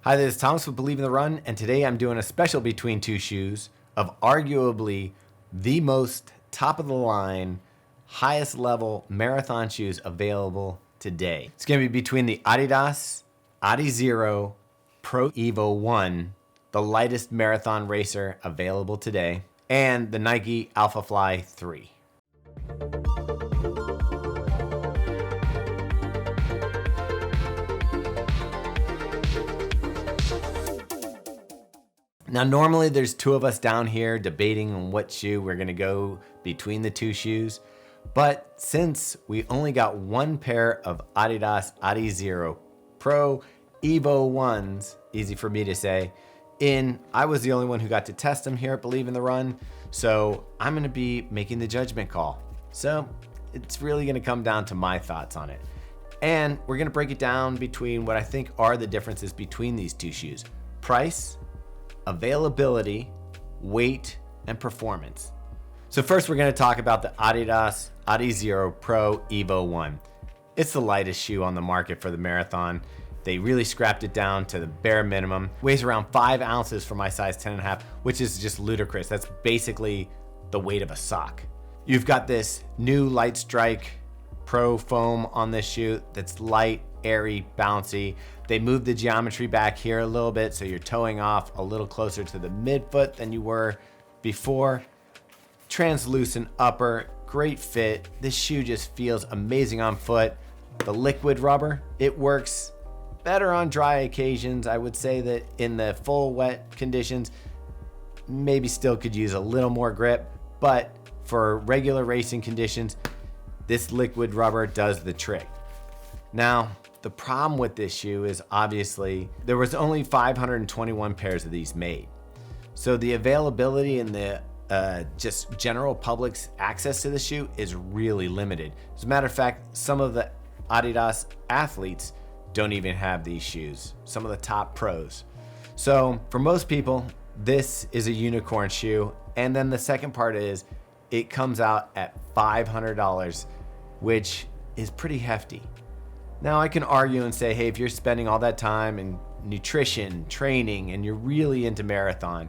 Hi, this is Thomas with Believe in the Run, and today I'm doing a special between two shoes of arguably the most top of the line, highest level marathon shoes available today. It's going to be between the Adidas Adizero Pro Evo 1, the lightest marathon racer available today, and the Nike Alphafly 3. Now, normally there's two of us down here debating on what shoe we're gonna go between the two shoes. But since we only got one pair of Adidas Adizero Pro Evo 1s, easy for me to say, I was the only one who got to test them here at Believe in the Run. So I'm gonna be making the judgment call. So it's really gonna come down to my thoughts on it. And we're gonna break it down between what I think are the differences between these two shoes: price, availability, weight, and performance. So first we're going to talk about the Adidas Adizero Pro Evo 1. It's the lightest shoe on the market for the marathon. They really scrapped it down to the bare minimum. Weighs around 5 ounces for my size 10.5, which is just ludicrous. That's basically the weight of a sock. You've got this new Light Strike Pro foam on this shoe that's light, airy, bouncy. They moved the geometry back here a little bit, so you're toeing off a little closer to the midfoot than you were before. Translucent upper, great fit. This shoe just feels amazing on foot. The liquid rubber, it works better on dry occasions. I would say that in the full wet conditions, maybe still could use a little more grip, but for regular racing conditions, this liquid rubber does the trick. Now, the problem with this shoe is obviously there was only 521 pairs of these made. So the availability and the just general public's access to the shoe is really limited. As a matter of fact, some of the Adidas athletes don't even have these shoes, some of the top pros. So for most people, this is a unicorn shoe. And then the second part is it comes out at $500, which is pretty hefty. Now I can argue and say, hey, if you're spending all that time in nutrition, training, and you're really into marathon,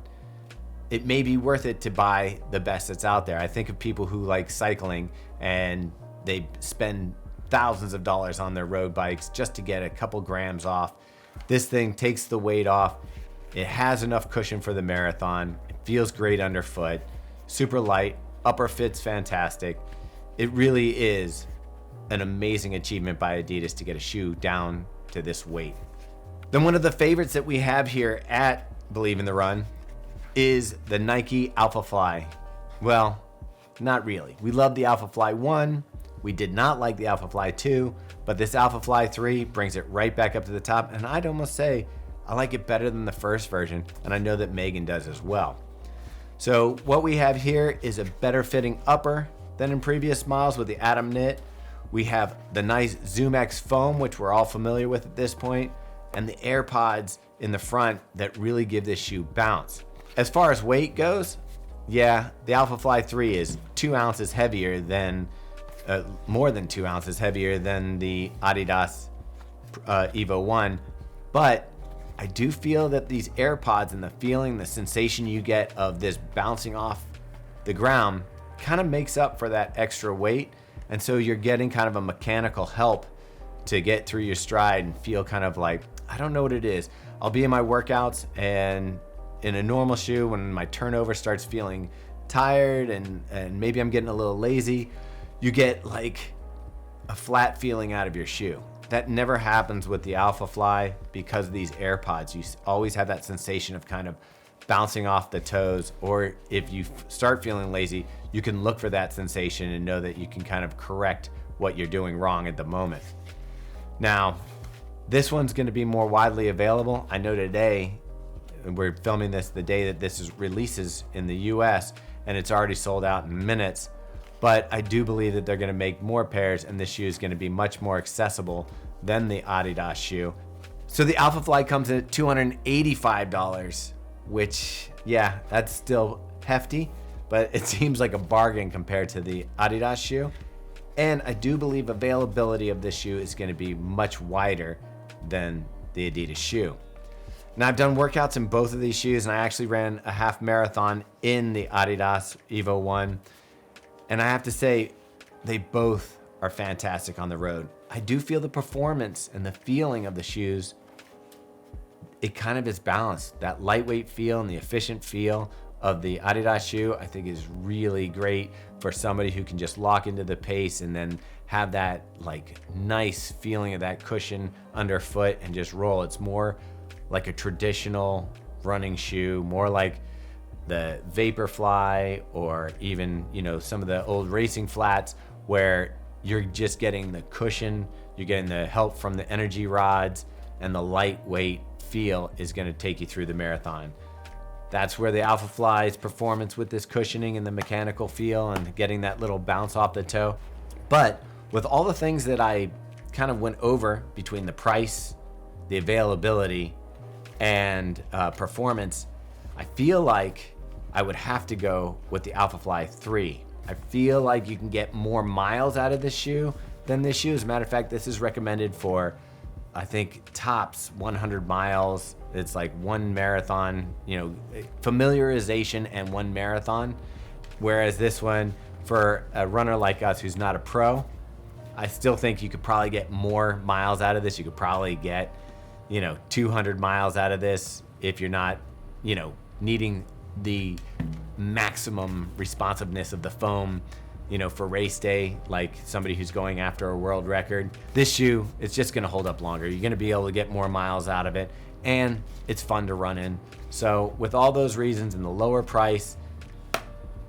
it may be worth it to buy the best that's out there. I think of people who like cycling and they spend thousands of dollars on their road bikes just to get a couple grams off. This thing takes the weight off. It has enough cushion for the marathon. It feels great underfoot, super light, upper fit's fantastic. It really is an amazing achievement by Adidas to get a shoe down to this weight. Then one of the favorites that we have here at Believe in the Run is the Nike Alphafly. Well, not really. We love the Alphafly 1. We did not like the Alphafly 2, but this Alphafly 3 brings it right back up to the top, and I'd almost say I like it better than the first version, and I know that Megan does as well. So what we have here is a better fitting upper than in previous models with the Atom Knit. We have the nice ZoomX foam, which we're all familiar with at this point, and the AirPods in the front that really give this shoe bounce. As far as weight goes, yeah, the Alphafly 3 is 2 ounces heavier than, more than 2 ounces heavier than the Adidas Evo 1, but I do feel that these AirPods and the feeling, the sensation you get of this bouncing off the ground kind of makes up for that extra weight. And so you're getting kind of a mechanical help to get through your stride and feel kind of like, I don't know what it is. I'll be in my workouts and in a normal shoe, when my turnover starts feeling tired and maybe I'm getting a little lazy, you get like a flat feeling out of your shoe. That never happens with the Alphafly because of these AirPods. You always have that sensation of kind of bouncing off the toes, or if you start feeling lazy, you can look for that sensation and know that you can kind of correct what you're doing wrong at the moment. Now, this one's going to be more widely available. I know today, we're filming this the day that this releases in the US, and it's already sold out in minutes, but I do believe that they're going to make more pairs, and this shoe is going to be much more accessible than the Adidas shoe. So the Alphafly comes in at $285, which, yeah, that's still hefty, but it seems like a bargain compared to the Adidas shoe. And I do believe availability of this shoe is going to be much wider than the Adidas shoe. Now, I've done workouts in both of these shoes, and I actually ran a half marathon in the Adidas Evo 1. And I have to say, they both are fantastic on the road. I do feel the performance and the feeling of the shoes, it kind of is balanced. That lightweight feel and the efficient feel of the Adidas shoe, I think is really great for somebody who can just lock into the pace and then have that like nice feeling of that cushion underfoot and just roll. It's more like a traditional running shoe, more like the Vaporfly or even, you know, some of the old racing flats where you're just getting the cushion, you're getting the help from the energy rods, and the lightweight feel is gonna take you through the marathon. That's where the Alphafly's performance with this cushioning and the mechanical feel and getting that little bounce off the toe. But with all the things that I kind of went over between the price, the availability, and performance, I feel like I would have to go with the Alphafly 3. I feel like you can get more miles out of this shoe than this shoe. As a matter of fact, this is recommended for, I think, tops 100 miles. It's like one marathon, you know, familiarization and one marathon. Whereas this one, for a runner like us who's not a pro, I still think you could probably get more miles out of this. You could probably get, you know, 200 miles out of this if you're not, you know, needing the maximum responsiveness of the foam, you know, for race day, like somebody who's going after a world record. This shoe, it's just gonna hold up longer. You're gonna be able to get more miles out of it, and it's fun to run in. So with all those reasons and the lower price,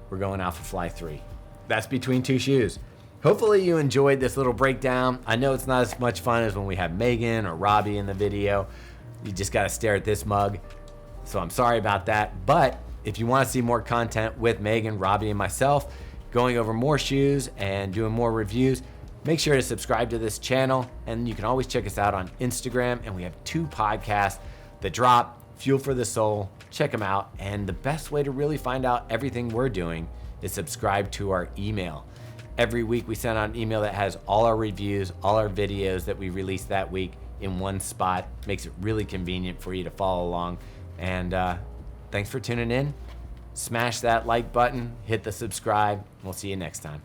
we're going Alphafly 3. That's between two shoes. Hopefully you enjoyed this little breakdown. I know it's not as much fun as when we have Megan or Robbie in the video. You just gotta stare at this mug. So I'm sorry about that. But if you wanna see more content with Megan, Robbie, and myself, going over more shoes and doing more reviews, make sure to subscribe to this channel. And you can always check us out on Instagram. And we have 2 podcasts that drop, Fuel for the Soul. Check them out. And the best way to really find out everything we're doing is subscribe to our email. Every week we send out an email that has all our reviews, all our videos that we release that week in one spot. Makes it really convenient for you to follow along. And thanks for tuning in. Smash that like button, hit the subscribe. We'll see you next time.